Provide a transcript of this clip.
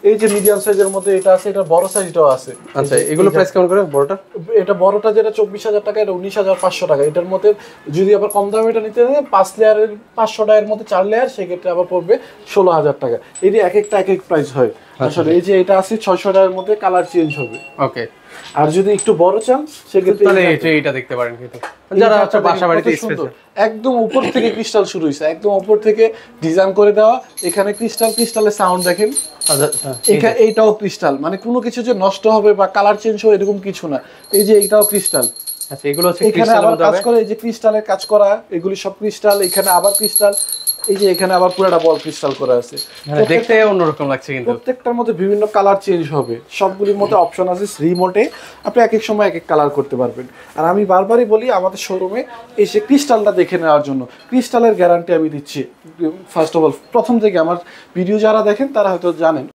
এই যে মিডিয়াম সাইজের মধ্যে এটা আছে, এটা বড় সাইজটাও আছে। আচ্ছা, এগুলো প্রাইস কেমন করে বড়টা? এটা বড়টা যেটা 24,000 টাকা, এটা 19,500 টাকা। এটার মধ্যে যদি আবার কম দামে এটা নিতে হয় 5 লেয়ারের 500 টাকার মধ্যে 4 লেয়ার, সেক্ষেত্রে আবার পড়বে 16,000 টাকা। এই যে এক একটা এক এক প্রাইস হয় আসলে। এই যে এটা আছে 600 টাকার মধ্যে, কালার চেঞ্জ হবে। ওকে। আর যদি একটু বড় চান সেক্ষেত্রে তাহলে এটা দেখতে পারেন, কিন্তু যারা হচ্ছে বাসা বাড়িতে স্পেশাল। একদম উপর থেকে ক্রিস্টাল শুরু হইছে, একদম উপর থেকে ডিজাইন করে দেওয়া। এখানে ক্রিস্টালের সাউন্ড দেখেন। এখানে এইটাও ক্রিস্টাল, মানে কোনো কিছু যে নষ্ট হবে বা কালার চেঞ্জ হবে এরকম কিছু না। এই যে এইটাও ক্রিস্টাল। আচ্ছা, এগুলো হচ্ছে এখানে আবার কাজ করে, এই যে ক্রিস্টালের কাজ করা, এগুলি সব ক্রিস্টাল। এখানে আবার ক্রিস্টাল, এই যে এখানে আবার পুরোটা বল ক্রিস্টাল করা আছে। দেখতে অন্যরকম লাগছে, কিন্তু প্রত্যেকটার মধ্যে বিভিন্ন কালার চেঞ্জ হবে। সবগুলির মধ্যে অপশন আছে রিমোটে, আপনি এক এক সময় এক এক কালার করতে পারবেন। আর আমি বারবারই বলি আমাদের শোরুমে এসে ক্রিস্টালটা দেখে নেওয়ার জন্য। ক্রিস্টালের গ্যারান্টি আমি দিচ্ছি। ফার্স্ট অফ অল, প্রথম থেকে আমার ভিডিও যারা দেখেন তারা হয়তো জানেন।